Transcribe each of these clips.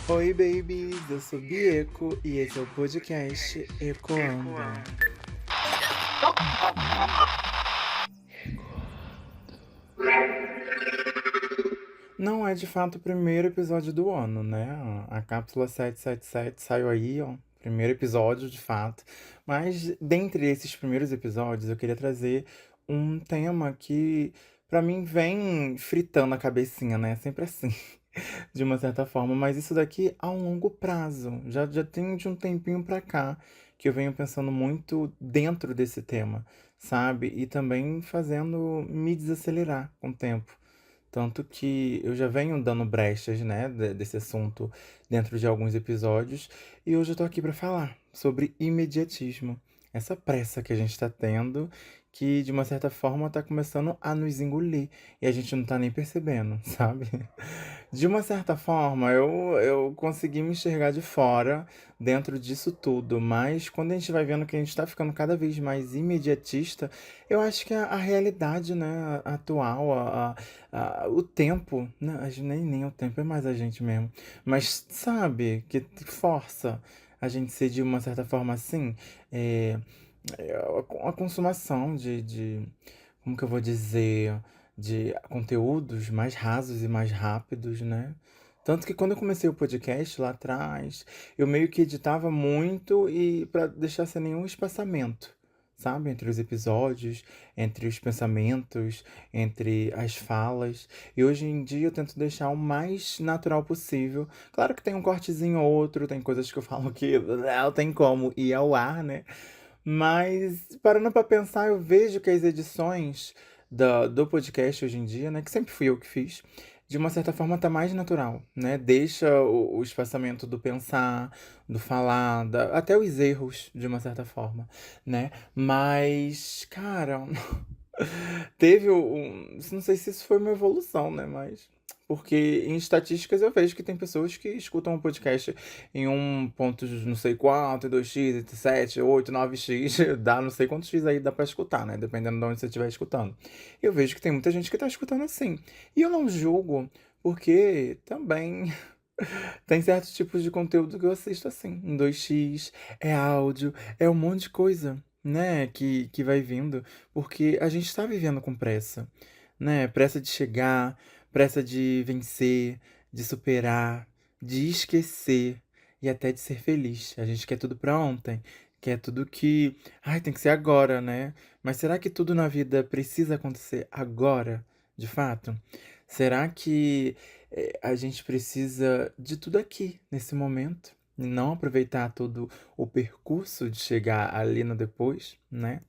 Oi, babies! Eu sou Bieco e esse é o podcast Ecoando. Não é de fato o primeiro episódio do ano, né? A cápsula 777 saiu aí, ó. Primeiro episódio, de fato. Mas dentre esses primeiros episódios, eu queria trazer um tema que, pra mim, vem fritando a cabecinha, né? Sempre assim. De uma certa forma, mas isso daqui a um longo prazo. Já tem de um tempinho pra cá que eu venho pensando muito dentro desse tema, sabe? E também fazendo me desacelerar com o tempo. Tanto que eu já venho dando brechas, né, desse assunto dentro de alguns episódios, e hoje eu tô aqui pra falar sobre imediatismo. Essa pressa que a gente tá tendo, que de uma certa forma tá começando a nos engolir, e a gente não tá nem percebendo, sabe? De uma certa forma, eu consegui me enxergar de fora dentro disso tudo, mas quando a gente vai vendo que a gente tá ficando cada vez mais imediatista, eu acho que a realidade, né, atual, o tempo, né, nem o tempo, é mais a gente mesmo, mas sabe, que força a gente ser de uma certa forma assim, é, a consumação como que eu vou dizer, de conteúdos mais rasos e mais rápidos, né? Tanto que quando eu comecei o podcast lá atrás, eu meio que editava muito e para deixar sem nenhum espaçamento, sabe? Entre os episódios, entre os pensamentos, entre as falas. E hoje em dia eu tento deixar o mais natural possível. Claro que tem um cortezinho ou outro, tem coisas que eu falo que não tem como ir ao ar, né? Mas, parando pra pensar, eu vejo que as edições do podcast hoje em dia, né, que sempre fui eu que fiz, de uma certa forma tá mais natural, né? Deixa o espaçamento do pensar, do falar, até os erros, de uma certa forma, né? Mas, cara, teve não sei se isso foi uma evolução, né? Mas. Porque em estatísticas eu vejo que tem pessoas que escutam o podcast em um ponto não sei quanto, 2x, 7, 8, 9x, dá não sei quantos x aí dá pra escutar, né? Dependendo de onde você estiver escutando. Eu vejo que tem muita gente que tá escutando assim. E eu não julgo, porque também tem certos tipos de conteúdo que eu assisto assim, em 2x, é áudio, é um monte de coisa, né, que vai vindo, porque a gente está vivendo com pressa, né? Pressa de chegar, pressa de vencer, de superar, de esquecer e até de ser feliz. A gente quer tudo pra ontem, quer tudo que, ai, tem que ser agora, né? Mas será que tudo na vida precisa acontecer agora, de fato? Será que a gente precisa de tudo aqui, nesse momento, e não aproveitar todo o percurso de chegar ali no depois, né?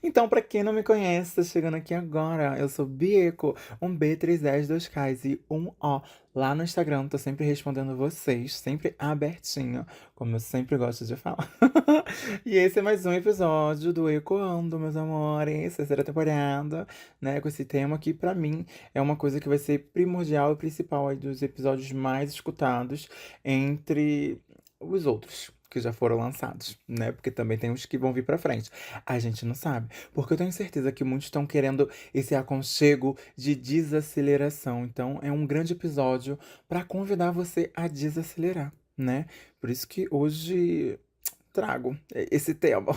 Então, pra quem não me conhece, tá chegando aqui agora, eu sou Bieco, um B310, 2Ks e um O. Lá no Instagram, tô sempre respondendo vocês, sempre abertinho, como eu sempre gosto de falar. E esse é mais um episódio do Ecoando, meus amores, terceira temporada, né? Com esse tema que, pra mim, é uma coisa que vai ser primordial e principal aí dos episódios mais escutados entre os outros que já foram lançados, né? Porque também tem os que vão vir pra frente. A gente não sabe, porque eu tenho certeza que muitos estão querendo esse aconchego de desaceleração. Então, é um grande episódio para convidar você a desacelerar, né? Por isso que hoje trago esse tema.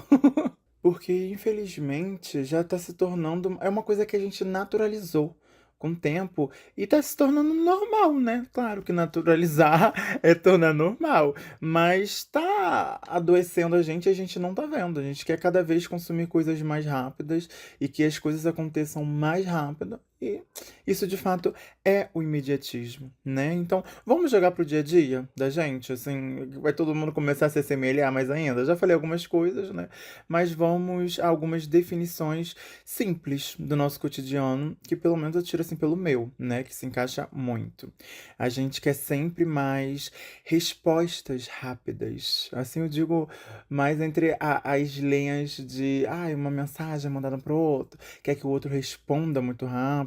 Porque, infelizmente, já tá se tornando. É uma coisa que a gente naturalizou com o tempo e tá se tornando normal, né? Claro que naturalizar é tornar normal, mas tá adoecendo a gente não tá vendo. A gente quer cada vez consumir coisas mais rápidas e que as coisas aconteçam mais rápido. E isso de fato é o imediatismo, né? Então, vamos jogar pro dia a dia da gente, assim, vai todo mundo começar a se assemelhar mais ainda. Já falei algumas coisas, né? Mas vamos a algumas definições simples do nosso cotidiano, que pelo menos eu tiro assim pelo meu, né? Que se encaixa muito. A gente quer sempre mais respostas rápidas. Assim eu digo mais entre as linhas de uma mensagem mandada pro outro, quer que o outro responda muito rápido.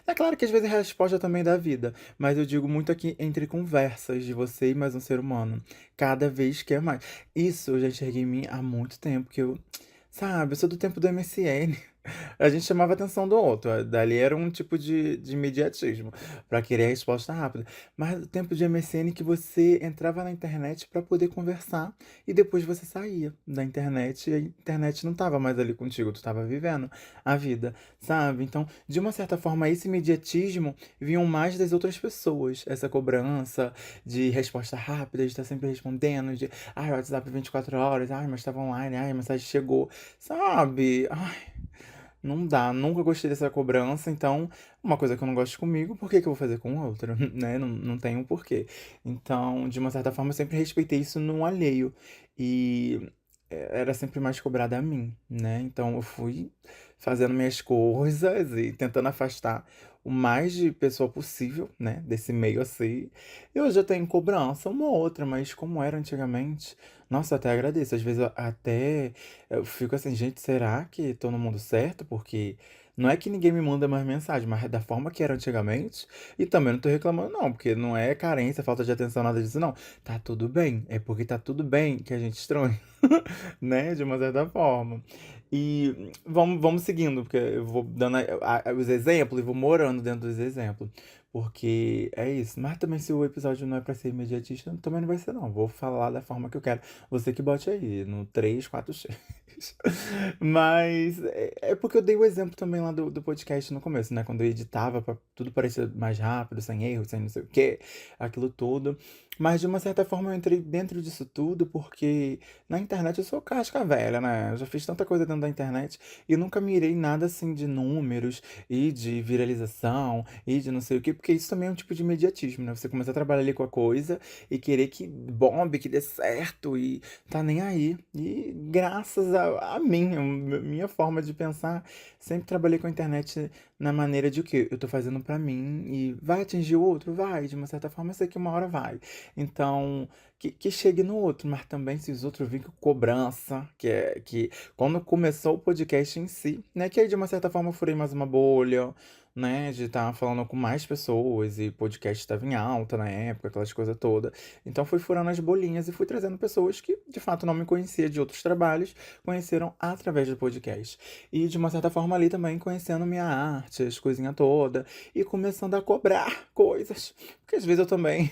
É claro que às vezes a resposta também dá vida, mas eu digo muito aqui entre conversas de você e mais um ser humano. Cada vez quer mais. Isso eu já enxerguei em mim há muito tempo, que eu, sabe, eu sou do tempo do MSN. A gente chamava a atenção do outro. Dali era um tipo de imediatismo, pra querer a resposta rápida. Mas o tempo de MSN que você entrava na internet pra poder conversar e depois você saía da internet e a internet não tava mais ali contigo, tu tava vivendo a vida, sabe? Então, de uma certa forma, esse imediatismo vinham mais das outras pessoas. Essa cobrança de resposta rápida, de estar sempre respondendo, de WhatsApp 24 horas, mas estava online, a mensagem chegou, sabe? Não dá, nunca gostei dessa cobrança, então, uma coisa que eu não gosto comigo, por que que eu vou fazer com o outro, né? Não tem um porquê. Então, de uma certa forma, eu sempre respeitei isso no alheio. E era sempre mais cobrado a mim, né? Então, eu fui fazendo minhas coisas e tentando afastar o mais de pessoa possível, né? Desse meio assim. E hoje eu tenho cobrança, uma ou outra, mas como era antigamente, nossa, eu até agradeço. Às vezes eu fico assim, gente, será que tô no mundo certo? Porque não é que ninguém me manda mais mensagem, mas é da forma que era antigamente. E também não tô reclamando, não, porque não é carência, falta de atenção, nada disso, não. Tá tudo bem. É porque tá tudo bem que a gente estranha, né? De uma certa forma. E vamos seguindo, porque eu vou dando os exemplos e vou morando dentro dos exemplos. Porque é isso. Mas também se o episódio não é pra ser imediatista, também não vai ser, não. Vou falar da forma que eu quero. Você que bote aí, no 3 4 X. Mas é porque eu dei o exemplo também lá do podcast no começo, né? Quando eu editava, pra tudo parecer mais rápido, sem erros, sem não sei o quê, aquilo tudo. Mas de uma certa forma eu entrei dentro disso tudo porque na internet eu sou casca velha, né? Eu já fiz tanta coisa dentro da internet e nunca mirei nada assim de números e de viralização e de não sei o quê, porque isso também é um tipo de imediatismo, né? Você começa a trabalhar ali com a coisa e querer que bombe, que dê certo e tá nem aí. E graças a mim, minha forma de pensar, sempre trabalhei com a internet na maneira de o quê? Eu tô fazendo pra mim e vai atingir o outro? Vai, de uma certa forma eu sei que uma hora vai. Então, que chegue no outro, mas também se os outros virem com cobrança, que quando começou o podcast em si, né? Que aí de uma certa forma eu furei mais uma bolha, né? De estar falando com mais pessoas e podcast estava em alta na época, aquelas coisas todas. Então fui furando as bolinhas e fui trazendo pessoas que de fato não me conhecia de outros trabalhos, conheceram através do podcast. E de uma certa forma ali também conhecendo minha arte, as coisinhas todas, e começando a cobrar coisas. Porque às vezes eu também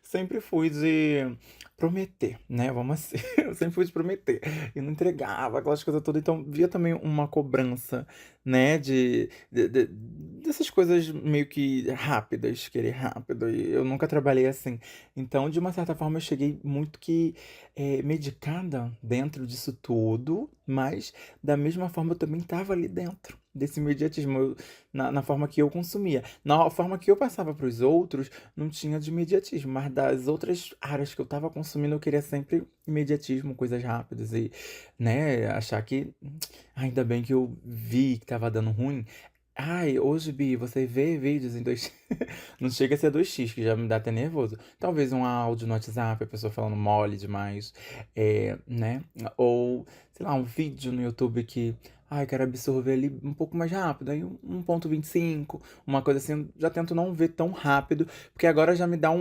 sempre fui de prometer, né? Vamos assim. Eu sempre fui de prometer. E não entregava aquelas coisas todas. Então, via também uma cobrança, né? Dessas coisas meio que rápidas, querer rápido. E eu nunca trabalhei assim. Então, de uma certa forma, eu cheguei muito que medicada dentro disso tudo. Mas, da mesma forma, eu também estava ali dentro desse imediatismo. Na forma que eu consumia. Na forma que eu passava para os outros não tinha de imediatismo, mas das outras áreas que eu tava consumindo, eu queria sempre imediatismo, coisas rápidas e, né, achar que ainda bem que eu vi que tava dando ruim. Ai, hoje, Bi, você vê vídeos em dois. Não chega a ser 2x, que já me dá até nervoso. Talvez um áudio no WhatsApp, a pessoa falando mole demais, né? Ou, sei lá, um vídeo no YouTube que, ai, quero absorver ali um pouco mais rápido. Aí 1,25, uma coisa assim, eu já tento não ver tão rápido, porque agora já me dá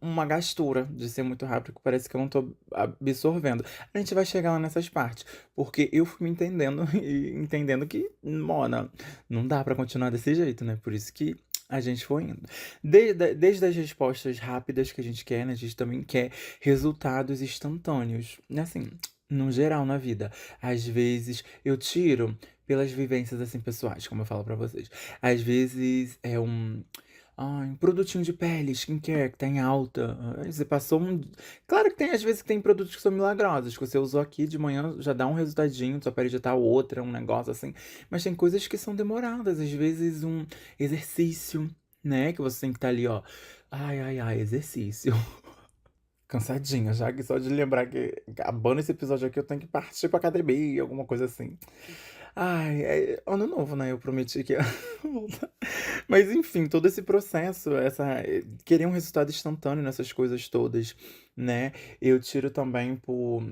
uma gastura de ser muito rápido, que parece que eu não tô absorvendo. A gente vai chegar lá nessas partes, porque eu fui me entendendo e entendendo que, mona, não dá pra continuar desse jeito, né? Por isso que a gente foi indo. Desde as respostas rápidas que a gente quer, né? A gente também quer resultados instantâneos. Assim, no geral, na vida. Às vezes eu tiro pelas vivências, assim, pessoais, como eu falo pra vocês. Às vezes é um produtinho de pele, skincare, que tá em alta. Você passou um. Claro que tem, às vezes, que tem produtos que são milagrosos, que você usou aqui de manhã, já dá um resultadinho, sua pele já tá outra, um negócio assim. Mas tem coisas que são demoradas, às vezes um exercício, né? Que você tem que estar ali, ó. Ai, ai, ai, exercício. Cansadinha, já que só de lembrar que acabando esse episódio aqui eu tenho que partir pra academia, alguma coisa assim. Ai, é ano novo, né? Eu prometi que ia voltar. Mas enfim, todo esse processo, querer um resultado instantâneo nessas coisas todas, né? Eu tiro também por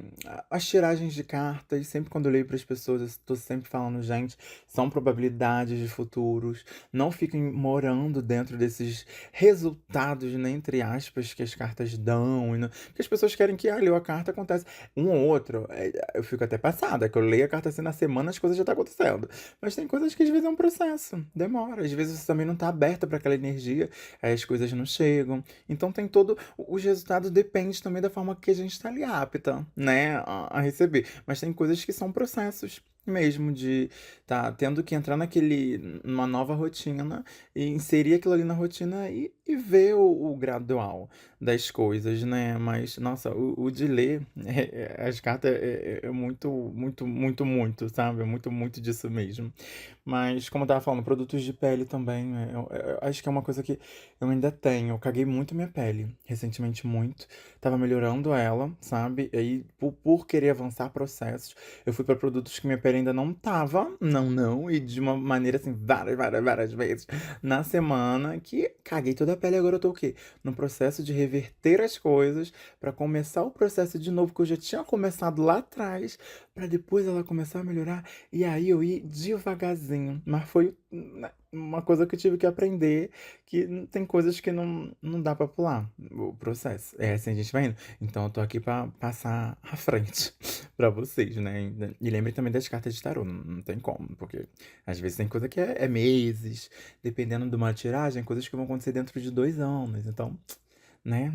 as tiragens de cartas, sempre quando eu leio para as pessoas, eu estou sempre falando, gente, são probabilidades de futuros, não fiquem morando dentro desses resultados, né, entre aspas, que as cartas dão, e porque as pessoas querem que, leu a carta, acontece um ou outro. Eu fico até passada, que eu leio a carta assim na semana, as coisas já estão acontecendo. Mas tem coisas que às vezes é um processo, demora. Às vezes você também não tá aberta para aquela energia, aí as coisas não chegam. Então tem todo. Os resultados dependem também da forma que a gente está ali apta, né, a receber. Mas tem coisas que são processos mesmo de tá tendo que entrar numa nova rotina e inserir aquilo ali na rotina e ver o gradual das coisas, né? Mas, nossa, o de ler as cartas é muito, muito, muito, muito, sabe? É muito, muito disso mesmo. Mas, como eu tava falando, produtos de pele também, né? Eu acho que é uma coisa que eu ainda tenho. Eu caguei muito minha pele, recentemente muito. Tava melhorando ela, sabe? E aí, por querer avançar processos, eu fui pra produtos que minha pele ainda não tava, não, não, e de uma maneira assim, várias, várias, várias vezes na semana, que caguei toda a pele. Agora eu tô o quê? No processo de reverter as coisas, pra começar o processo de novo que eu já tinha começado lá atrás, pra depois ela começar a melhorar. E aí eu ia devagarzinho, mas foi né, uma coisa que eu tive que aprender, que tem coisas que não dá pra pular o processo. É assim a gente vai indo. Então eu tô aqui pra passar à frente pra vocês, né? E lembre também das cartas de tarô, não tem como, porque às vezes tem coisa que é meses, dependendo de uma tiragem, coisas que vão acontecer dentro de 2 anos. Então, né?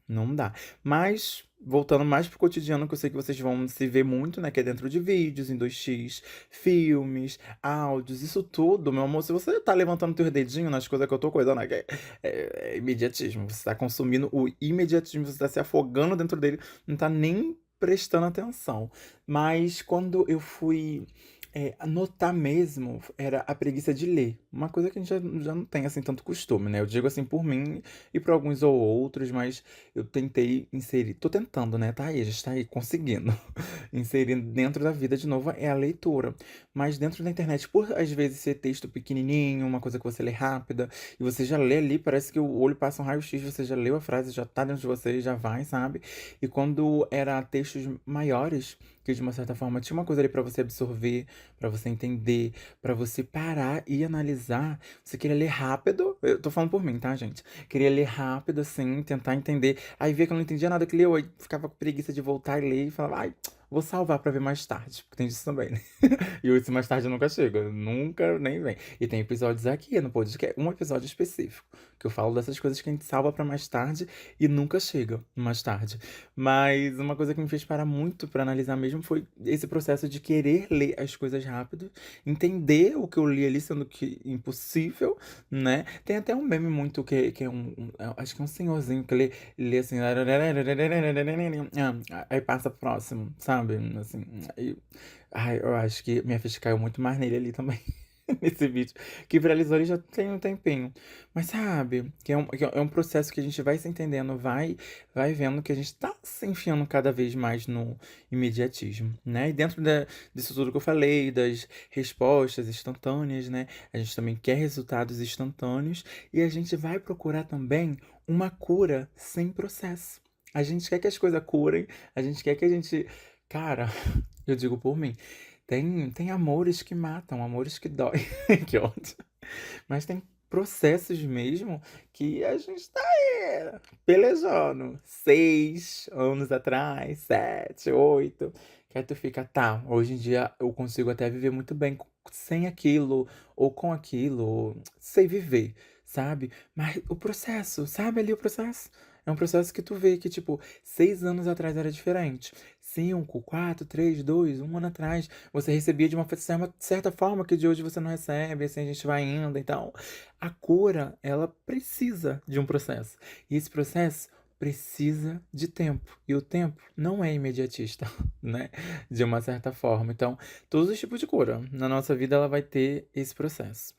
Não dá. Mas, voltando mais pro cotidiano, que eu sei que vocês vão se ver muito, né? Que é dentro de vídeos, em 2x, filmes, áudios, isso tudo, meu amor. Se você tá levantando teu dedinho nas coisas que eu tô coisando aqui, é imediatismo. Você tá consumindo o imediatismo, você tá se afogando dentro dele, não tá nem prestando atenção. Mas quando eu fui anotar mesmo, era a preguiça de ler. Uma coisa que a gente já não tem assim tanto costume, né? Eu digo assim por mim e por alguns ou outros, mas eu tentei inserir. Tô tentando, né? Tá aí, a gente tá aí conseguindo. Inserir dentro da vida de novo é a leitura. Mas dentro da internet, por às vezes ser texto pequenininho, uma coisa que você lê rápida, e você já lê ali, parece que o olho passa um raio-x, você já leu a frase, já tá dentro de você, já vai, sabe? E quando era textos maiores, que de uma certa forma tinha uma coisa ali pra você absorver, pra você entender, pra você parar e analisar, você queria ler rápido. Eu tô falando por mim, tá, gente? Queria ler rápido, assim, tentar entender. Aí via que eu não entendia nada que leu, aí ficava com preguiça de voltar e ler e falava, ai, vou salvar pra ver mais tarde, porque tem disso também, né? E esse mais tarde nunca chega, nunca nem vem. E tem episódios aqui no podcast, um episódio específico, que eu falo dessas coisas que a gente salva pra mais tarde e nunca chega mais tarde. Mas uma coisa que me fez parar muito pra analisar mesmo foi esse processo de querer ler as coisas rápido, entender o que eu li ali, sendo que impossível, né? Tem até um meme muito que é acho que é um senhorzinho que lê assim, aí passa pro próximo, sabe? Assim, ai, eu acho que minha ficha caiu muito mais nele ali também. Nesse vídeo, que viralizou ele já tem um tempinho. Mas sabe, que é um processo que a gente vai se entendendo, vai vendo que a gente tá se enfiando cada vez mais no imediatismo, né? E dentro disso tudo que eu falei, das respostas instantâneas, né? A gente também quer resultados instantâneos e a gente vai procurar também uma cura sem processo. A gente quer que as coisas curem, a gente quer que a gente. Cara, eu digo por mim. Tem amores que matam, amores que doem. Que ódio. Mas tem processos mesmo que a gente tá aí pelejando. 6 anos atrás, 7, 8. Que aí tu fica, tá, hoje em dia eu consigo até viver muito bem sem aquilo, ou com aquilo, ou sei viver, sabe? Mas o processo, sabe ali o processo? É um processo que tu vê que, tipo, 6 anos atrás era diferente. 5, 4, 3, 2, um ano atrás, você recebia de uma certa forma que de hoje você não recebe, assim a gente vai indo. Então, a cura, ela precisa de um processo. E esse processo precisa de tempo. E o tempo não é imediatista, né? De uma certa forma. Então, todos os tipos de cura na nossa vida, ela vai ter esse processo.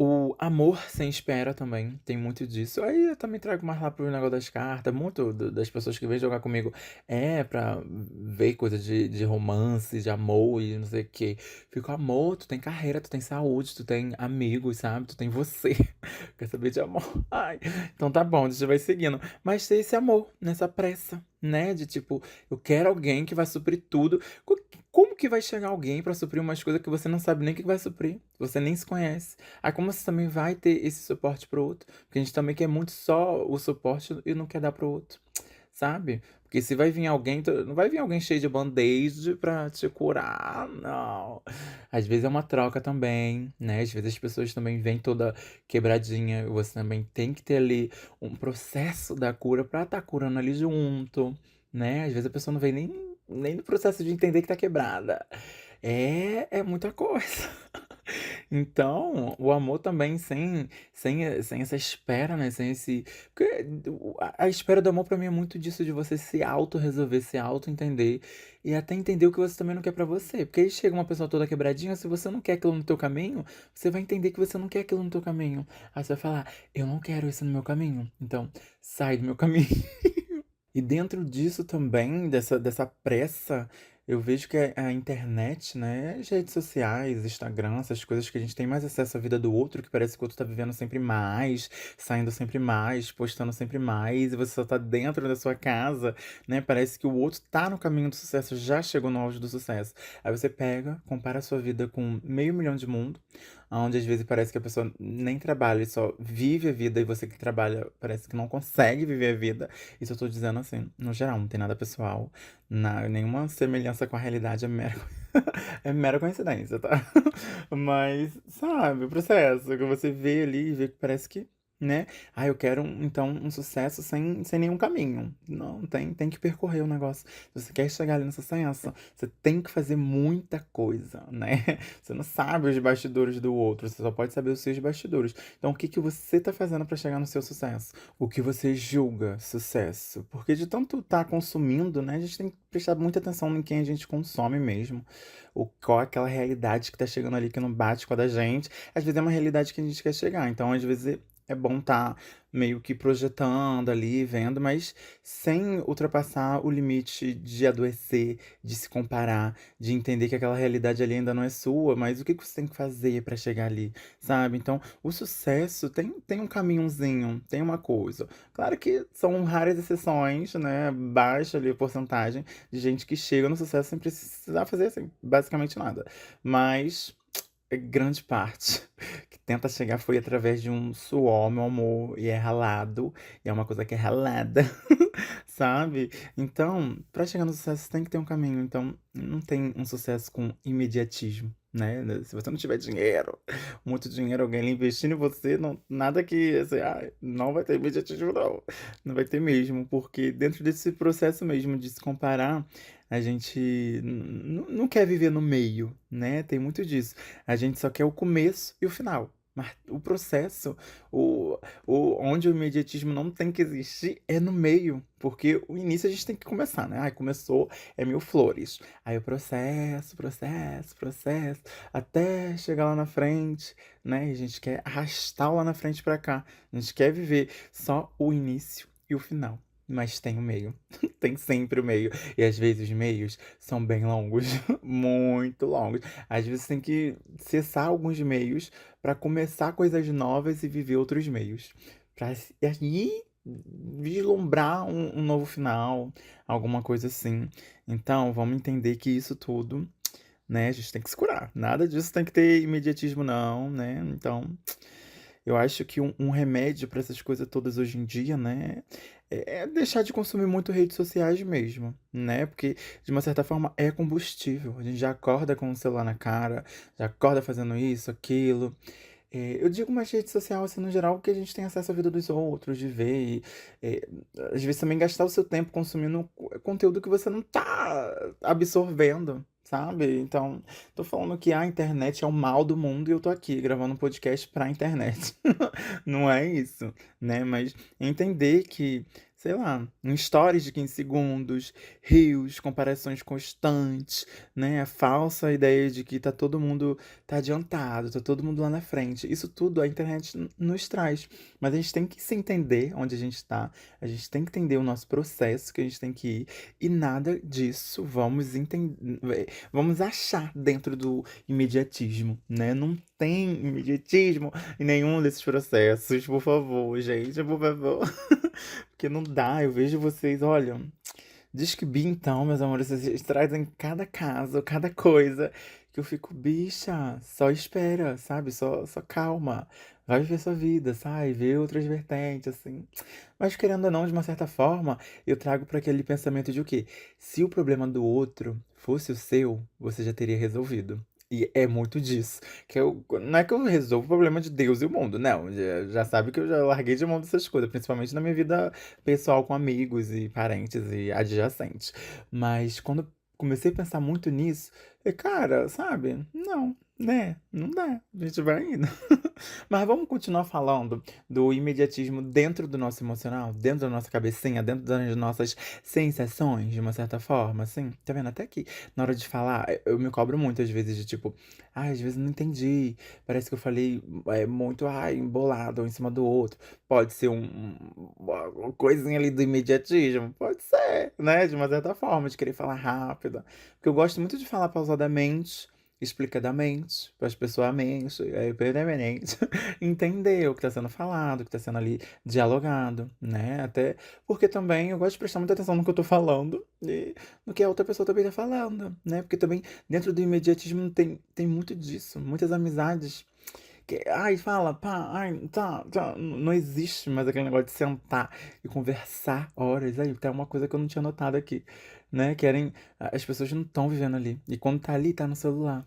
O amor sem espera também, tem muito disso. Aí eu também trago mais lá pro negócio das cartas. Muito das pessoas que vêm jogar comigo é pra ver coisa de romance, de amor e não sei o quê. Fico, amor, tu tem carreira, tu tem saúde, tu tem amigos, sabe? Tu tem você. Quer saber de amor? Ai. Então tá bom, a gente vai seguindo. Mas ter esse amor, nessa pressa, né? De tipo, eu quero alguém que vai suprir tudo. Como que vai chegar alguém pra suprir umas coisas que você não sabe nem o que vai suprir? Você nem se conhece. Aí como você também vai ter esse suporte pro outro? Porque a gente também quer muito só o suporte e não quer dar pro outro, sabe? Porque se vai vir alguém, não vai vir alguém cheio de band-aid pra te curar, não. Às vezes é uma troca também, né? Às vezes as pessoas também vêm toda quebradinha, você também tem que ter ali um processo da cura pra tá curando ali junto, né? Às vezes a pessoa não vem nem no processo de entender que tá quebrada. É muita coisa. Então, o amor também sem essa espera, né? Sem esse. Porque a espera do amor pra mim é muito disso de você se auto-resolver, se auto-entender e até entender o que você também não quer pra você. Porque aí chega uma pessoa toda quebradinha, se você não quer aquilo no teu caminho, você vai entender que você não quer aquilo no teu caminho. Aí você vai falar, eu não quero isso no meu caminho. Então, sai do meu caminho. E dentro disso também, dessa pressa, eu vejo que a internet, né, as redes sociais, Instagram, essas coisas que a gente tem mais acesso à vida do outro, que parece que o outro tá vivendo sempre mais, saindo sempre mais, postando sempre mais, e você só tá dentro da sua casa, né? Parece que o outro tá no caminho do sucesso, já chegou no auge do sucesso. Aí você pega, compara a sua vida com meio milhão de mundo, onde às vezes parece que a pessoa nem trabalha e só vive a vida, e você que trabalha parece que não consegue viver a vida. Isso eu tô dizendo assim, no geral, não tem nada pessoal, nenhuma semelhança com a realidade, é mera coincidência, tá? Mas, sabe, o processo que você vê ali e vê que parece que, né? Ah, eu quero, então, um sucesso sem nenhum caminho. Não, tem que percorrer o negócio. Se você quer chegar ali no sucesso, você tem que fazer muita coisa, né? Você não sabe os bastidores do outro, você só pode saber os seus bastidores. Então, o que que você tá fazendo pra chegar no seu sucesso? O que você julga sucesso? Porque de tanto estar consumindo, né, a gente tem que prestar muita atenção em quem a gente consome mesmo. Qual é aquela realidade que tá chegando ali que não bate com a da gente. Às vezes é uma realidade que a gente quer chegar. Então, às vezes é bom estar meio que projetando ali, vendo, mas sem ultrapassar o limite de adoecer, de se comparar, de entender que aquela realidade ali ainda não é sua, mas o que que você tem que fazer pra chegar ali, sabe? Então, o sucesso tem um caminhozinho, tem uma coisa. Claro que são raras exceções, né? Baixa ali a porcentagem de gente que chega no sucesso sem precisar fazer assim, basicamente nada. Mas grande parte que tenta chegar foi através de um suor, meu amor, e é ralado, e é uma coisa que é ralada, sabe? Então, pra chegar no sucesso tem que ter um caminho. Então, não tem um sucesso com imediatismo, né? Se você não tiver dinheiro, muito dinheiro, alguém ali investindo em você, não, nada que, assim, não vai ter imediatismo, não. Não vai ter mesmo, porque dentro desse processo mesmo de se comparar, a gente não quer viver no meio, né? Tem muito disso. A gente só quer o começo e o final. Mas o processo, o, onde o imediatismo não tem que existir, é no meio. Porque o início a gente tem que começar, né? Ai, começou, é mil flores. Aí o processo, até chegar lá na frente, né? E a gente quer arrastar lá na frente pra cá. A gente quer viver só o início e o final. Mas tem o meio. Tem sempre o meio. E às vezes os meios são bem longos, muito longos. Às vezes tem que cessar alguns meios para começar coisas novas e viver outros meios. Pra e aí vislumbrar um novo final, alguma coisa assim. Então, vamos entender que isso tudo, né, a gente tem que se curar. Nada disso tem que ter imediatismo, não, né? Então, eu acho que um remédio para essas coisas todas hoje em dia, né, é deixar de consumir muito redes sociais mesmo, né? Porque, de uma certa forma, é combustível. A gente já acorda com o celular na cara, já acorda fazendo isso, aquilo. Eu digo mais rede social, assim, no geral, porque a gente tem acesso à vida dos outros, de ver, e, é, às vezes também gastar o seu tempo consumindo conteúdo que você não tá absorvendo, sabe? Então, tô falando que a internet é o mal do mundo e eu tô aqui gravando um podcast pra internet. Não é isso, né? Mas entender que sei lá, em stories de 15 segundos, reels, comparações constantes, né? A falsa ideia de que tá adiantado, tá todo mundo lá na frente. Isso tudo a internet nos traz. Mas a gente tem que se entender onde a gente tá, a gente tem que entender o nosso processo que a gente tem que ir, e nada disso vamos achar dentro do imediatismo, né? Não tem imediatismo em nenhum desses processos, por favor, gente, por favor. Porque não dá, eu vejo vocês, olha. Diz que bi, então, meus amores, vocês trazem cada caso, cada coisa, que eu fico, bicha, só espera, sabe? Só calma. Vai viver sua vida, sabe? Vê outras vertentes, assim. Mas querendo ou não, de uma certa forma, eu trago para aquele pensamento de o quê? Se o problema do outro fosse o seu, você já teria resolvido. E é muito disso. Não é que eu resolvo o problema de Deus e o mundo, não. Já sabe que eu já larguei de mão dessas coisas, principalmente na minha vida pessoal com amigos e parentes e adjacentes. Mas quando eu comecei a pensar muito nisso, cara, sabe? Não, né? Não dá. A gente vai indo. Mas vamos continuar falando do imediatismo dentro do nosso emocional, dentro da nossa cabecinha, dentro das nossas sensações, de uma certa forma, assim. Tá vendo? Até que na hora de falar, eu me cobro muito às vezes de tipo, às vezes não entendi. Parece que eu falei muito, embolado um em cima do outro. Pode ser uma coisinha ali do imediatismo, pode ser, né? De uma certa forma, de querer falar rápido. Porque eu gosto muito de falar pausadamente, explicadamente, para as pessoas permanente, entender o que está sendo falado, o que está sendo ali dialogado, né? Até porque também eu gosto de prestar muita atenção no que eu tô falando e no que a outra pessoa também tá falando, né? Porque também dentro do imediatismo tem muito disso, muitas amizades que, ai, fala, pá, ai, tá, não existe mais aquele negócio de sentar e conversar horas. Aí, tem uma coisa que eu não tinha notado aqui, né? As pessoas não estão vivendo ali. E quando tá ali, tá no celular.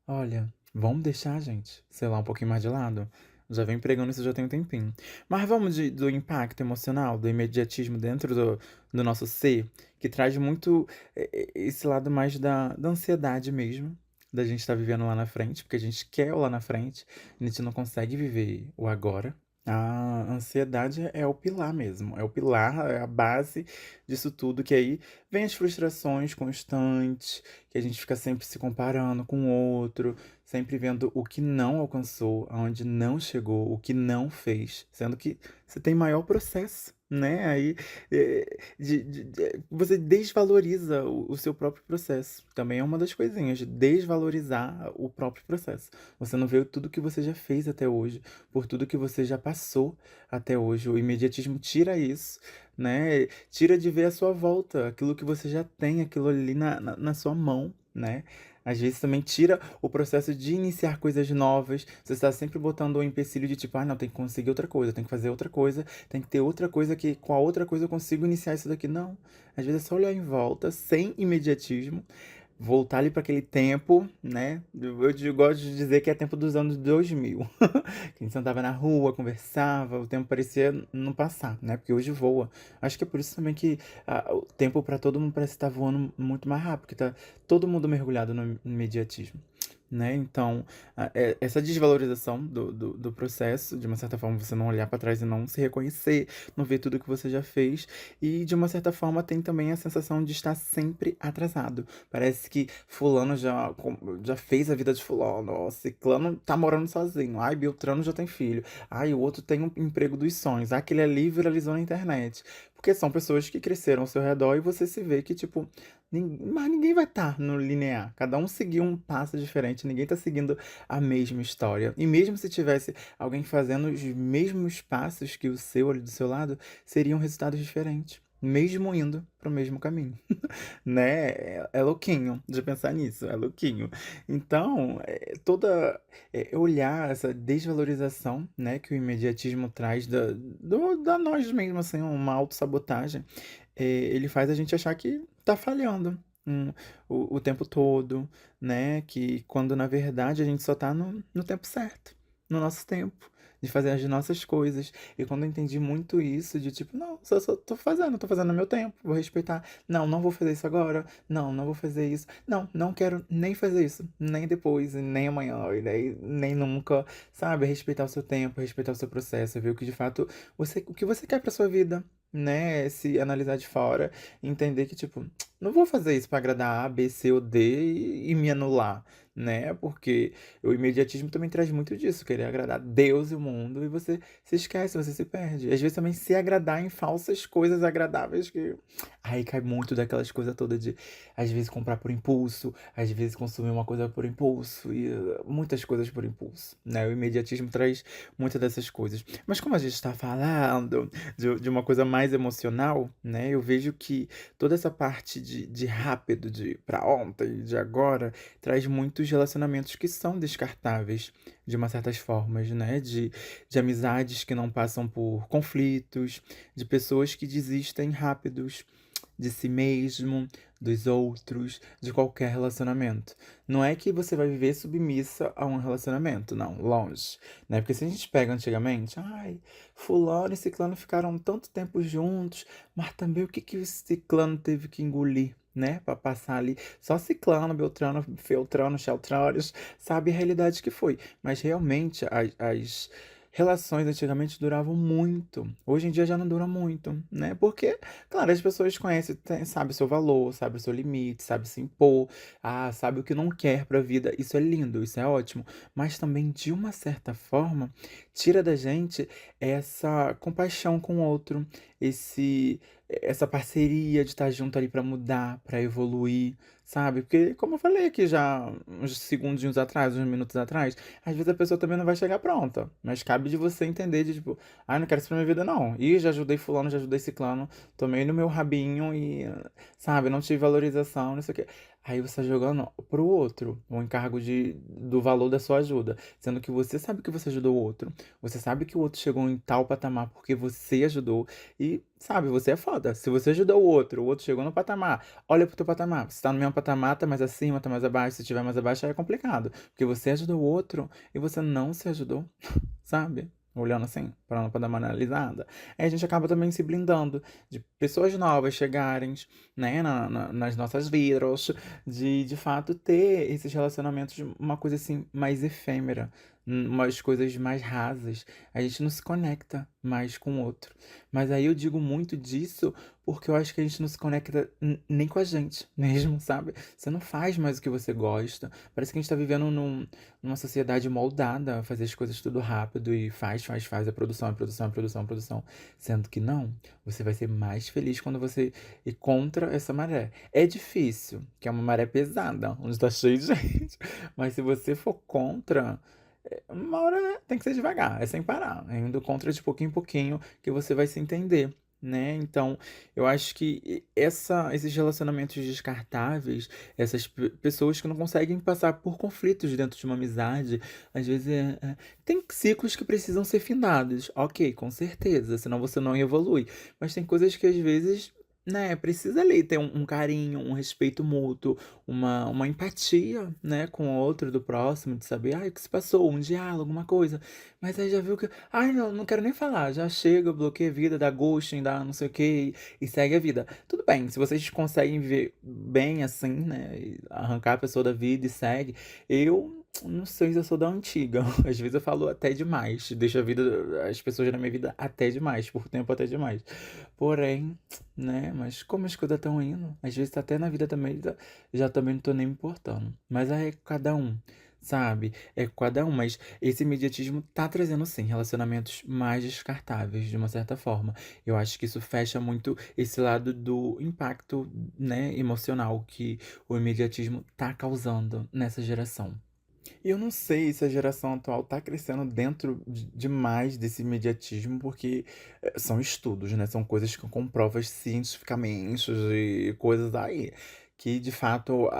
Olha, vamos deixar, gente, sei lá, um pouquinho mais de lado. Já vem pregando isso já tem um tempinho. Mas vamos do impacto emocional, do imediatismo dentro do nosso ser, que traz muito esse lado mais da ansiedade mesmo, da gente estar vivendo lá na frente, porque a gente quer o lá na frente, a gente não consegue viver o agora. A ansiedade é o pilar mesmo, é o pilar, é a base disso tudo, que aí vem as frustrações constantes, que a gente fica sempre se comparando com o outro, sempre vendo o que não alcançou, aonde não chegou, o que não fez, sendo que você tem maior processo, né? Aí você desvaloriza o seu próprio processo. Também é uma das coisinhas, de desvalorizar o próprio processo. Você não vê tudo que você já fez até hoje, por tudo que você já passou até hoje. O imediatismo tira isso, né? Tira de ver a sua volta, aquilo que você já tem, aquilo ali na sua mão, né? Às vezes também tira o processo de iniciar coisas novas. Você está sempre botando o empecilho de tipo, não, tem que conseguir outra coisa, tem que fazer outra coisa, tem que ter outra coisa que com a outra coisa eu consigo iniciar isso daqui. Não. Às vezes é só olhar em volta, sem imediatismo, voltar ali para aquele tempo, né? Gosto de dizer que é tempo dos anos 2000. Que a gente sentava na rua, conversava, o tempo parecia não passar, né? Porque hoje voa. Acho que é por isso também que o tempo para todo mundo parece estar voando muito mais rápido, porque tá todo mundo mergulhado no imediatismo. Né? Então, essa desvalorização do processo, de uma certa forma, você não olhar para trás e não se reconhecer, não ver tudo que você já fez, e de uma certa forma tem também a sensação de estar sempre atrasado. Parece que fulano já fez a vida de fulano, ó, ciclano tá morando sozinho, ai, Beltrano já tem filho, ai, o outro tem um emprego dos sonhos, aquele ali viralizou na internet. Porque são pessoas que cresceram ao seu redor e você se vê que, tipo, mas ninguém vai estar no linear. Cada um seguiu um passo diferente, ninguém tá seguindo a mesma história. E mesmo se tivesse alguém fazendo os mesmos passos que o seu ali do seu lado, seriam resultados diferentes. Mesmo indo pro mesmo caminho. Né? É louquinho de pensar nisso, é louquinho. Então, olhar essa desvalorização, né, que o imediatismo traz da nós mesmos, assim, uma autossabotagem, ele faz a gente achar que tá falhando. O tempo todo, né? Que quando na verdade a gente só tá no tempo certo, no nosso tempo, de fazer as nossas coisas. E quando eu entendi muito isso, de tipo, não, só tô fazendo no meu tempo, vou respeitar. Não, não vou fazer isso agora. Não, não vou fazer isso. Não, não quero nem fazer isso. Nem depois, e nem amanhã, e nem nunca. Sabe? Respeitar o seu tempo, respeitar o seu processo, ver o que de fato o que você quer pra sua vida. né, se analisar de fora, entender que, tipo, não vou fazer isso pra agradar A, B, C ou D e me anular, né? Porque o imediatismo também traz muito disso, querer agradar Deus e o mundo, e você se esquece, você se perde. Às vezes também se agradar em falsas coisas agradáveis que. Aí cai muito daquelas coisas todas de, às vezes, comprar por impulso, às vezes consumir uma coisa por impulso, e muitas coisas por impulso, né? O imediatismo traz muitas dessas coisas. Mas como a gente está falando de uma coisa mais emocional, né? Eu vejo que toda essa parte de rápido, de pra ontem, de agora, traz muitos relacionamentos que são descartáveis, de uma certas formas, né? De amizades que não passam por conflitos, de pessoas que desistem rápidos de si mesmo, dos outros, de qualquer relacionamento. Não é que você vai viver submissa a um relacionamento, não, longe, né? Porque se a gente pega antigamente, ai, fulano e ciclano ficaram tanto tempo juntos, mas também o que que o ciclano teve que engolir? Né, pra passar ali, só ciclano, beltrano, feltrano, cheltranos, sabe a realidade que foi. Mas realmente as relações antigamente duravam muito. Hoje em dia já não dura muito, né? Porque, claro, as pessoas conhecem, sabe o seu valor, sabe o seu limite, sabe se impor, sabe o que não quer pra vida. Isso é lindo, isso é ótimo. Mas também, de uma certa forma, tira da gente essa compaixão com o outro, essa parceria de estar junto ali pra mudar, pra evoluir, sabe? Porque, como eu falei aqui já uns segundinhos atrás, uns minutos atrás, às vezes a pessoa também não vai chegar pronta. Mas cabe de você entender de tipo, não quero isso pra minha vida, não. Ih, já ajudei fulano, já ajudei ciclano, tomei no meu rabinho e, sabe, não tive valorização, não sei o quê. Aí você tá jogando pro outro o encargo do valor da sua ajuda. Sendo que você sabe que você ajudou o outro. Você sabe que o outro chegou em tal patamar porque você ajudou. E, sabe, você é foda. Se você ajudou o outro chegou no patamar. Olha pro teu patamar. Você tá no mesmo patamar, tá mais acima, tá mais abaixo. Se tiver mais abaixo, aí é complicado. Porque você ajudou o outro e você não se ajudou, sabe? Olhando assim, parando pra dar uma analisada. Aí a gente acaba também se blindando de pessoas novas chegarem, né, nas nossas vidas, de fato ter esses relacionamentos, de uma coisa assim, mais efêmera, umas coisas mais rasas. A gente não se conecta mais com o outro. Mas aí eu digo muito disso porque eu acho que a gente não se conecta nem com a gente mesmo, sabe? Você não faz mais o que você gosta. Parece que a gente tá vivendo numa sociedade moldada a fazer as coisas tudo rápido e faz, é produção, é produção, é produção. Sendo que não, você vai ser mais feliz quando você ir contra essa maré. É difícil, que é uma maré pesada, onde tá cheio de gente. Mas se você for contra, uma hora tem que ser devagar, é sem parar, é indo contra de pouquinho em pouquinho que você vai se entender. Né? Então, eu acho que esses relacionamentos descartáveis, essas pessoas que não conseguem passar por conflitos dentro de uma amizade, às vezes tem ciclos que precisam ser findados, ok, com certeza, senão você não evolui. Mas tem coisas que às vezes, né, precisa ali ter um carinho, um respeito mútuo, uma empatia, né, com o outro do próximo, de saber, o que se passou, um diálogo, alguma coisa. Mas aí já viu que, não, não quero nem falar, já chega, bloqueia a vida, dá ghosting, dá não sei o que e segue a vida. Tudo bem, se vocês conseguem viver bem assim, né, e arrancar a pessoa da vida e segue, eu não sei se eu sou da antiga. Às vezes eu falo até demais, deixo a vida, as pessoas na minha vida até demais, por tempo até demais. Porém, né, mas como as coisas estão indo, às vezes tá até na vida também, já também não tô nem me importando. Mas aí é cada um, sabe? É cada um, mas esse imediatismo tá trazendo sim relacionamentos mais descartáveis de uma certa forma. Eu acho que isso fecha muito esse lado do impacto, né, emocional que o imediatismo tá causando nessa geração. E eu não sei se a geração atual tá crescendo dentro demais desse imediatismo, porque são estudos, né? São coisas que comprovas cientificamente e coisas aí. Que de fato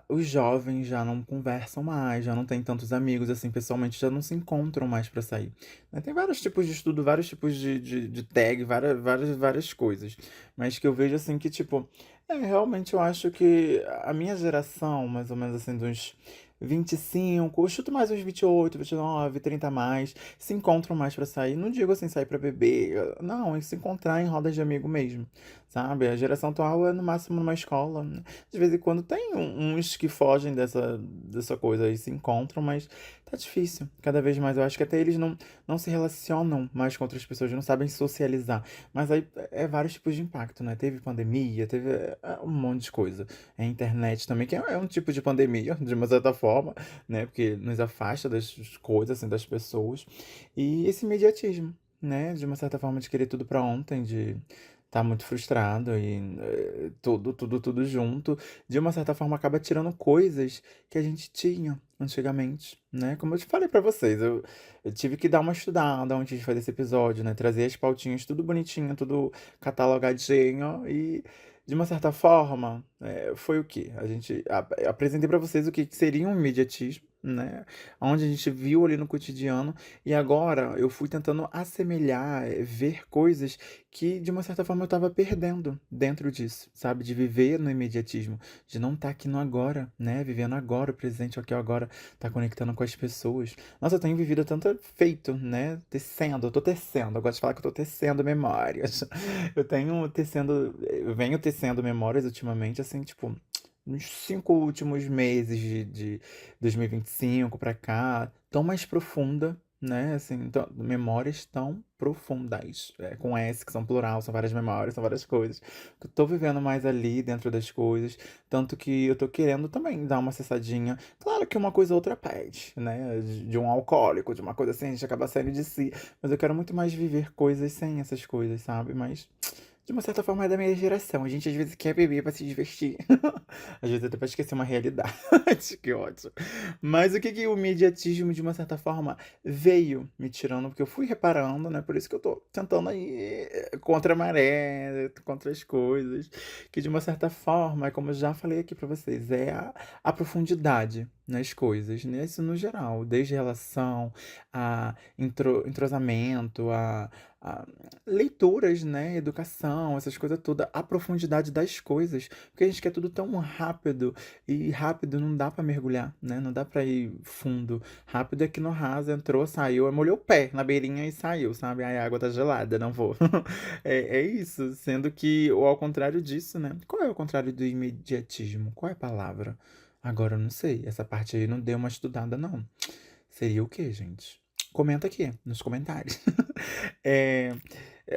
os jovens já não conversam mais, já não têm tantos amigos assim, pessoalmente, já não se encontram mais pra sair. Né? Tem vários tipos de estudo, vários tipos de tag, várias coisas. Mas que eu vejo assim que, tipo, realmente eu acho que a minha geração, mais ou menos assim, 25, eu chuto mais uns 28, 29, 30 a mais, se encontram mais pra sair. Não digo assim, sair pra beber, não, é se encontrar em rodas de amigo mesmo, sabe? A geração atual é no máximo numa escola, né? De vez em quando tem uns que fogem dessa coisa e se encontram, mas tá difícil. Cada vez mais, eu acho que até eles não se relacionam mais com outras pessoas, não sabem socializar. Mas aí é vários tipos de impacto, né? Teve pandemia, teve um monte de coisa. A internet também, que é um tipo de pandemia, de uma certa forma, né? Porque nos afasta das coisas, assim, das pessoas. E esse imediatismo, né? De uma certa forma, de querer tudo pra ontem, de estar muito frustrado e tudo junto. De uma certa forma, acaba tirando coisas que a gente tinha antigamente, né? Como eu te falei pra vocês, eu tive que dar uma estudada antes de fazer esse episódio, né? Trazer as pautinhas tudo bonitinho, tudo catalogadinho e de uma certa forma, foi o quê? Apresentei pra vocês o que seria um imediatismo, né? Onde a gente viu ali no cotidiano, e agora eu fui tentando assemelhar, ver coisas que de uma certa forma eu tava perdendo dentro disso, sabe? De viver no imediatismo, de não estar aqui no agora, né? Vivendo agora, o presente, aqui o agora, tá conectando com as pessoas. Nossa, eu tenho vivido tanto feito, né? Tecendo, eu tô tecendo, eu gosto de falar que eu tô tecendo memórias. Eu venho tecendo memórias ultimamente, assim, tipo, nos 5 últimos meses de 2025 pra cá, tão mais profunda, né? Assim, memórias tão profundas, com S, que são plural, são várias memórias, são várias coisas. Que eu tô vivendo mais ali dentro das coisas, tanto que eu tô querendo também dar uma acessadinha. Claro que uma coisa ou outra pede, né? De um alcoólico, de uma coisa assim, a gente acaba saindo de si. Mas eu quero muito mais viver coisas sem essas coisas, sabe? Mas de uma certa forma é da minha geração. A gente às vezes quer beber pra se divertir. Às vezes até pra esquecer uma realidade. Que ótimo. Mas o que que o mediatismo, de uma certa forma, veio me tirando? Porque eu fui reparando, né? Por isso que eu tô tentando aí contra a maré, contra as coisas. Que de uma certa forma, como eu já falei aqui pra vocês, é a profundidade nas coisas, né? Isso no geral. Desde relação a entrosamento, a leituras, né, educação, essas coisas todas, a profundidade das coisas, porque a gente quer tudo tão rápido, e rápido não dá pra mergulhar, né, não dá pra ir fundo. Rápido é que no raso entrou, saiu, molhou o pé na beirinha e saiu, sabe? Ai, a água tá gelada, não vou. É isso, sendo que, ou ao contrário disso, né, qual é o contrário do imediatismo? Qual é a palavra? Agora eu não sei, essa parte aí não deu uma estudada, não. Seria o quê, gente? Comenta aqui nos comentários. É,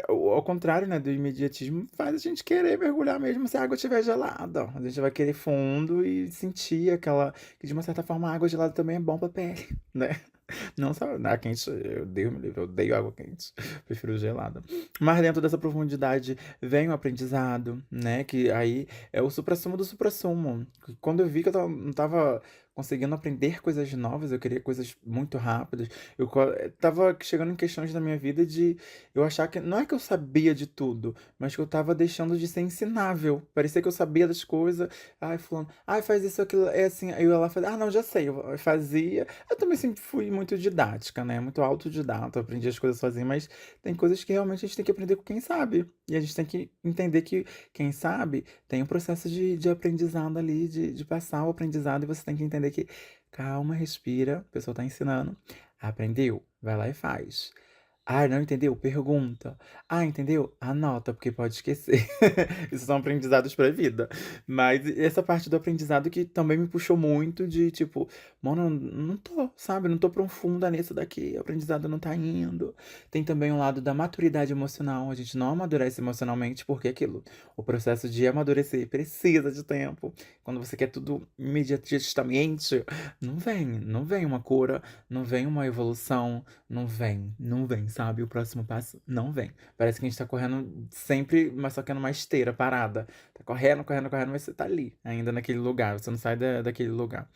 ao contrário, né, do imediatismo, faz a gente querer mergulhar mesmo se a água estiver gelada. A gente vai querer fundo e sentir aquela. Que de uma certa forma a água gelada também é bom pra pele, né? Não só a quente, Deus me livre, eu odeio água quente, prefiro gelada. Mas dentro dessa profundidade vem o aprendizado, né? Que aí é o suprassumo do suprassumo. Quando eu vi que não tava conseguindo aprender coisas novas, eu queria coisas muito rápidas. Tava chegando em questões da minha vida de eu achar que não é que eu sabia de tudo, mas que eu tava deixando de ser ensinável. Parecia que eu sabia das coisas. Ai, fulano, ai, faz isso, aquilo, é assim. Aí eu ia lá fazia, não, já sei, eu fazia. Eu também sempre fui muito didática, né? Muito autodidata, eu aprendi as coisas sozinha, mas tem coisas que realmente a gente tem que aprender com quem sabe. E a gente tem que entender que quem sabe tem um processo de aprendizado ali, de passar o aprendizado, e você tem que entender que calma, respira, a pessoa tá ensinando. Aprendeu? Vai lá e faz. Ah, não entendeu? Pergunta. Ah, entendeu? Anota, porque pode esquecer. Isso são aprendizados pra vida. Mas essa parte do aprendizado que também me puxou muito de tipo, mano, não tô, sabe? Não tô profunda nisso daqui. O aprendizado não tá indo. Tem também um lado da maturidade emocional. A gente não amadurece emocionalmente porque aquilo. O processo de amadurecer precisa de tempo. Quando você quer tudo imediatamente, não vem uma cura, não vem uma evolução. Não vem, sabe? O próximo passo não vem. Parece que a gente tá correndo sempre, mas só que numa esteira parada. Tá correndo, correndo, correndo, mas você tá ali, ainda naquele lugar. Você não sai daquele lugar,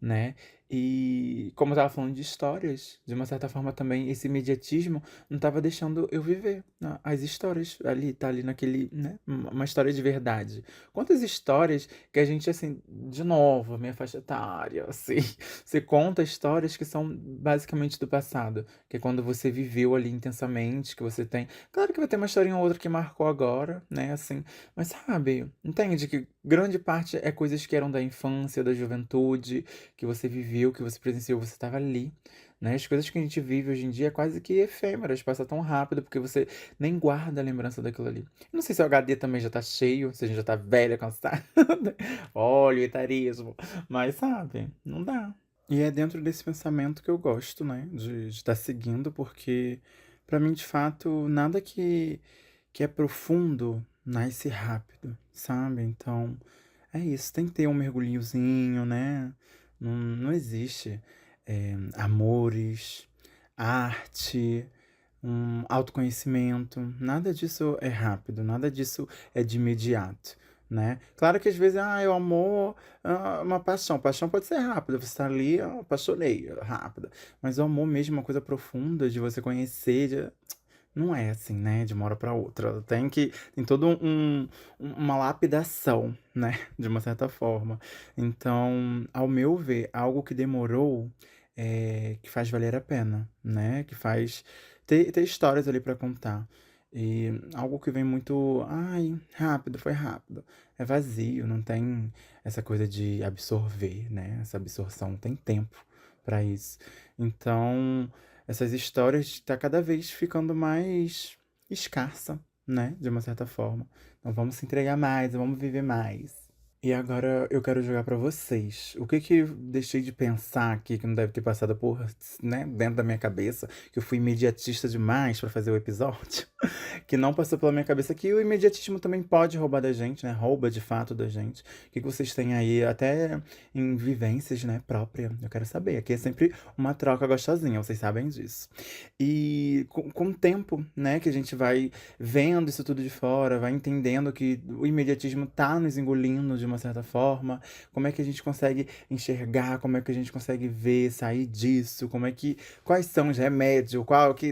né? E como eu estava falando de histórias, de uma certa forma também esse imediatismo não estava deixando eu viver, né, as histórias ali, tá ali naquele, né, uma história de verdade. Quantas histórias que a gente, assim, de novo, minha faixa etária, assim, você conta histórias que são basicamente do passado, que é quando você viveu ali intensamente, que você tem. Claro que vai ter uma historinha ou outra que marcou agora, né, assim, mas sabe, entende que grande parte é coisas que eram da infância, da juventude, que você viveu, que você presenciou, você estava ali, né? As coisas que a gente vive hoje em dia é quase que efêmeras, passa tão rápido, porque você nem guarda a lembrança daquilo ali. Eu não sei se o HD também já tá cheio, se a gente já tá velha, cansada. Olha o etarismo. Mas sabe, não dá. E é dentro desse pensamento que eu gosto, né? De estar seguindo, porque pra mim, de fato, nada que é profundo nasce rápido, sabe? Então, é isso, tem que ter um mergulhozinho, né? Não existe amores, arte, autoconhecimento, nada disso é rápido, nada disso é de imediato, né? Claro que às vezes, o amor, uma paixão. Paixão pode ser rápida, você tá ali, apaixonei, rápida. Mas o amor mesmo, uma coisa profunda de você conhecer, não é assim, né, de uma hora para outra. Tem todo uma lapidação, né, de uma certa forma. Então, ao meu ver, algo que demorou, que faz valer a pena, né, que faz ter histórias ali para contar. E algo que vem muito, ai, rápido, foi rápido. É vazio, não tem essa coisa de absorver, né? Essa absorção tem tempo para isso. Então, essas histórias tá cada vez ficando mais escassa, né? De uma certa forma. Então vamos se entregar mais, vamos viver mais. E agora eu quero jogar pra vocês. O que que eu deixei de pensar aqui que não deve ter passado por, né, dentro da minha cabeça, que eu fui imediatista demais pra fazer o episódio, que não passou pela minha cabeça que o imediatismo também pode roubar da gente, né? Rouba de fato da gente. O que que vocês têm aí até em vivências, né, própria? Eu quero saber. Aqui é sempre uma troca gostosinha, vocês sabem disso. E com o tempo, né, que a gente vai vendo isso tudo de fora, vai entendendo que o imediatismo tá nos engolindo de uma certa forma, como é que a gente consegue enxergar, como é que a gente consegue ver, sair disso, quais são os remédios,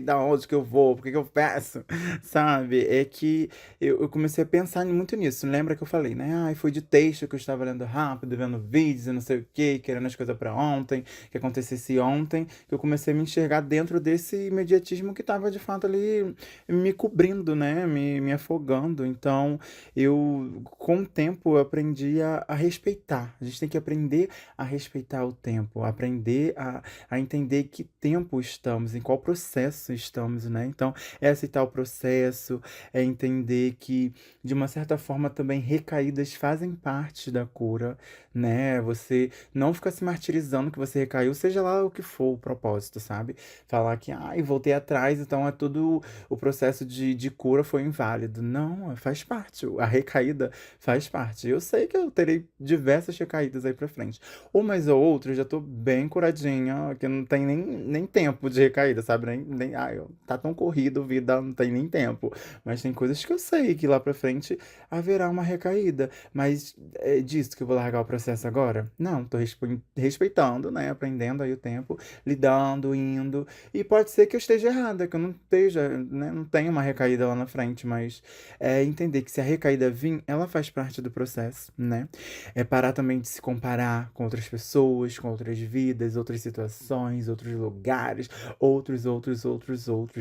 da onde que eu vou, por que que eu peço, sabe? É que eu comecei a pensar muito nisso. Lembra que eu falei, né? Ai, foi de texto que eu estava lendo rápido, vendo vídeos e não sei o que, querendo as coisas pra ontem, que acontecesse ontem, que eu comecei a me enxergar dentro desse imediatismo que tava de fato ali me cobrindo, né? Me afogando. Então, com o tempo, eu aprendi a respeitar. A gente tem que aprender a respeitar o tempo, aprender a entender que tempo estamos, em qual processo estamos, né? Então, é aceitar o processo, é entender que, de uma certa forma, também recaídas fazem parte da cura, né? Você não ficar se martirizando que você recaiu, seja lá o que for o propósito, sabe? Falar que, ai, voltei atrás, então é tudo o processo de cura foi inválido. Não, faz parte. A recaída faz parte. Eu sei que eu terei diversas recaídas aí pra frente. Umas ou outras eu já tô bem curadinha, que não tem nem tempo de recaída, sabe? Tá tão corrido, vida, não tem nem tempo. Mas tem coisas que eu sei que lá pra frente haverá uma recaída. Mas é disso que eu vou largar o processo agora? Não, tô respeitando, né? Aprendendo aí o tempo, lidando, indo. E pode ser que eu esteja errada, que eu não esteja, né, não tenha uma recaída lá na frente, mas entender que se a recaída vir, ela faz parte do processo, né? É parar também de se comparar com outras pessoas, com outras vidas, outras situações, outros lugares, outros.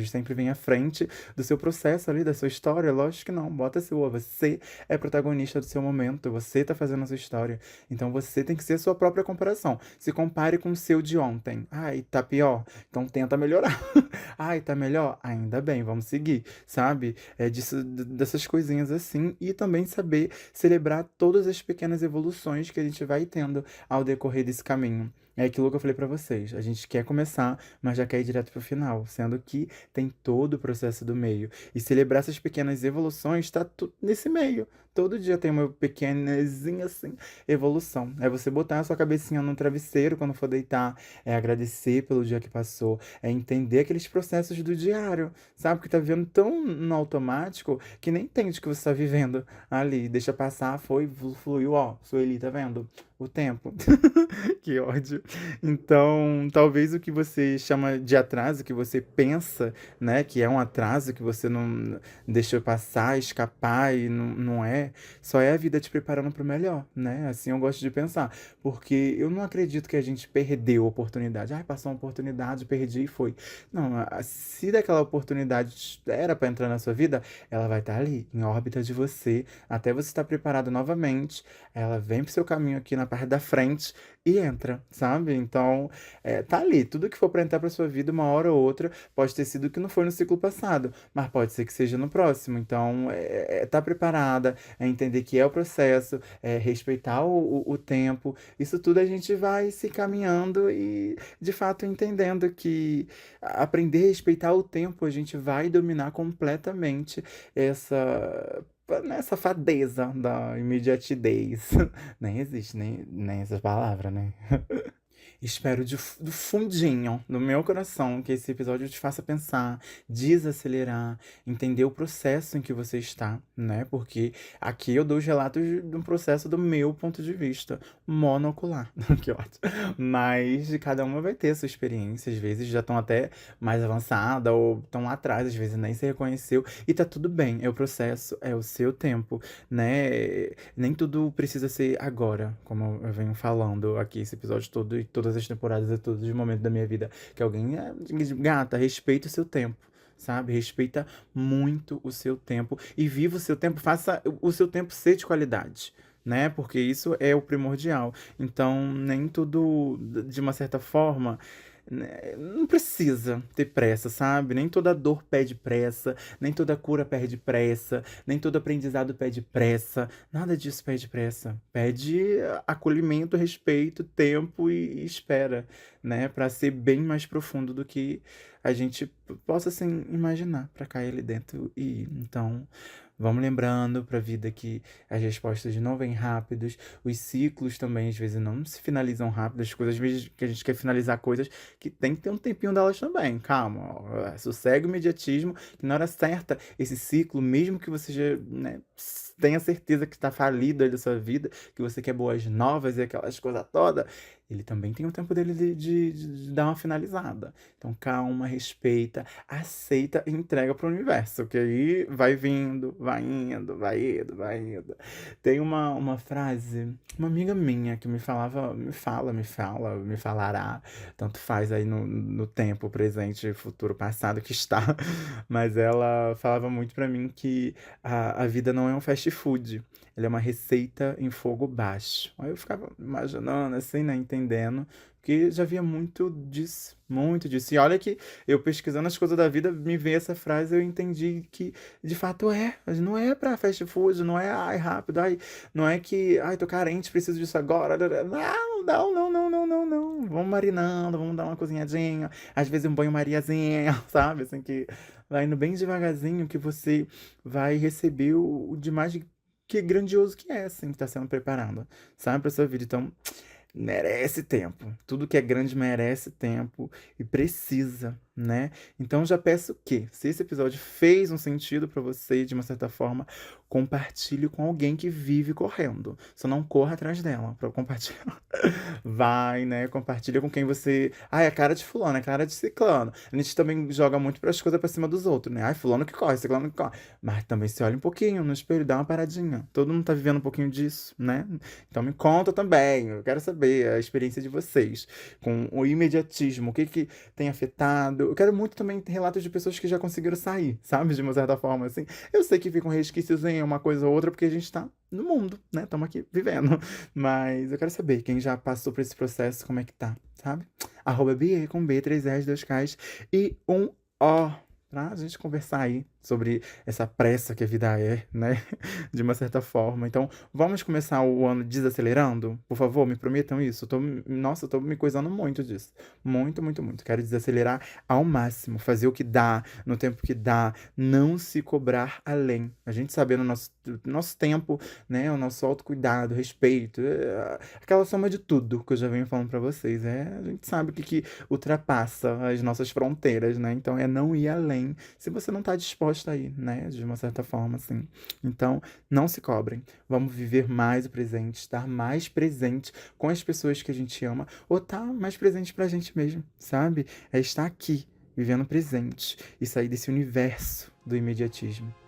Sempre vem à frente do seu processo ali, da sua história. Lógico que não, bota sua. Você é protagonista do seu momento, você tá fazendo a sua história. Então você tem que ser a sua própria comparação. Se compare com o seu de ontem. Ai, tá pior? Então tenta melhorar. Ai, tá melhor? Ainda bem, vamos seguir, sabe? Dessas coisinhas assim. E também saber celebrar todas as pequenas evoluções que a gente vai tendo ao decorrer desse caminho. É aquilo que eu falei pra vocês. A gente quer começar, mas já quer ir direto pro final, sendo que tem todo o processo do meio. E celebrar essas pequenas evoluções tá tudo nesse meio. Todo dia tem uma pequenazinha assim evolução. É você botar a sua cabecinha no travesseiro quando for deitar, é agradecer pelo dia que passou, é entender aqueles processos do diário, sabe? Que tá vivendo tão no automático que nem entende o que você tá vivendo ali. Deixa passar, foi, fluiu, ó, Sueli, tá vendo? o tempo. Que ódio. Então, talvez o que você chama de atraso, que você pensa, né, que é um atraso, que você não deixou passar, escapar e não é, só é a vida te preparando para o melhor, né? Assim eu gosto de pensar. Porque eu não acredito que a gente perdeu a oportunidade. Ai, passou uma oportunidade, perdi e foi. Não, se daquela oportunidade era para entrar na sua vida, ela vai estar ali, em órbita de você, até você estar preparado novamente. Ela vem pro seu caminho aqui na parte da frente e entra, sabe? Então, tá ali. Tudo que for para entrar pra sua vida, uma hora ou outra, pode ter sido que não foi no ciclo passado, mas pode ser que seja no próximo. Então, tá preparada, é entender que é o processo, é respeitar o tempo. Isso tudo a gente vai se caminhando e, de fato, entendendo que aprender a respeitar o tempo, a gente vai dominar completamente essa fadeza da imediatidez. Nem existe, nem essa palavra, né? Espero do fundinho do meu coração que esse episódio te faça pensar, desacelerar, entender o processo em que você está, né? Porque aqui eu dou os relatos de um processo do meu ponto de vista, monocular. Que ótimo. Mas cada uma vai ter a sua experiência, às vezes já estão até mais avançada ou estão lá atrás, às vezes nem se reconheceu. E tá tudo bem, é o processo, é o seu tempo, né? Nem tudo precisa ser agora, como eu venho falando aqui esse episódio todo e todas as temporadas e todos os momentos da minha vida. Que alguém, gata, respeita o seu tempo. Sabe? Respeita muito o seu tempo e viva o seu tempo, faça o seu tempo ser de qualidade, né? Porque isso é o primordial. Então, nem tudo, de uma certa forma, né, não precisa ter pressa, sabe? Nem toda dor pede pressa, nem toda cura pede pressa, nem todo aprendizado pede pressa. Nada disso pede pressa. Pede acolhimento, respeito, tempo e espera, né? Pra ser bem mais profundo do que a gente possa, assim, imaginar pra cair ali dentro e ir. Então, vamos lembrando pra vida que as respostas não vêm rápidos, os ciclos também às vezes não se finalizam rápido, as coisas às vezes que a gente quer finalizar coisas que tem que ter um tempinho delas também. Calma, ó, sossegue o imediatismo, que na hora certa, esse ciclo, mesmo que você já, né, tenha certeza que está falido aí da sua vida, que você quer boas novas e aquelas coisas todas, ele também tem o tempo dele de dar uma finalizada. Então calma, respeita, aceita e entrega para o universo, que aí vai vindo, vai indo, vai indo, vai indo. Tem uma frase, uma amiga minha que me falava, me falará, tanto faz aí no tempo presente, futuro, passado que está, mas ela falava muito pra mim que a vida não é um fast food, ela é uma receita em fogo baixo. Aí eu ficava imaginando, assim, né, entendendo, porque já via muito disso, muito disso. E olha que eu pesquisando as coisas da vida, me veio essa frase, eu entendi que de fato mas não é pra fast food, não é, ai, rápido, ai, não é que, ai, tô carente, preciso disso agora. Não, não, não, não, não, não, não. Vamos marinando, vamos dar uma cozinhadinha, às vezes um banho-mariazinha, sabe? Assim que vai indo bem devagarzinho que você vai receber o de mais que grandioso que é, assim, que tá sendo preparado, sabe, pra sua vida. Então, merece tempo. Tudo que é grande merece tempo e precisa, né? Então já peço que, se esse episódio fez um sentido pra você de uma certa forma, compartilhe com alguém que vive correndo. Só não corra atrás dela pra compartilhar. Vai, né? Compartilha com quem você. Ai, é cara de fulano, é cara de ciclano. A gente também joga muito as coisas pra cima dos outros, né? Ai, fulano que corre, ciclano que corre. Mas também se olha um pouquinho no espelho, dá uma paradinha. Todo mundo tá vivendo um pouquinho disso, né? Então me conta também. Eu quero saber a experiência de vocês com o imediatismo, o que que tem afetado. Eu quero muito também ter relatos de pessoas que já conseguiram sair, sabe? De uma certa forma, assim. Eu sei que ficam resquícios em uma coisa ou outra, porque a gente tá no mundo, né? Estamos aqui vivendo. Mas eu quero saber quem já passou por esse processo, como é que tá, sabe? @Bie com B, 3 R's, 2 K's e um O. Pra gente conversar aí sobre essa pressa que a vida é, né? De uma certa forma. Então, vamos começar o ano desacelerando? Por favor, me prometam isso. Nossa, eu tô me coisando muito disso. Muito, muito, muito. Quero desacelerar ao máximo, fazer o que dá, no tempo que dá, não se cobrar além. A gente sabendo o nosso tempo, né? O nosso autocuidado, respeito, aquela soma de tudo que eu já venho falando pra vocês. A gente sabe o que ultrapassa as nossas fronteiras, né? Então é não ir além também, se você não tá disposta a ir, né? De uma certa forma, assim. Então, não se cobrem. Vamos viver mais o presente, estar mais presente com as pessoas que a gente ama, ou estar mais presente pra gente mesmo, sabe? É estar aqui, vivendo o presente e sair desse universo do imediatismo.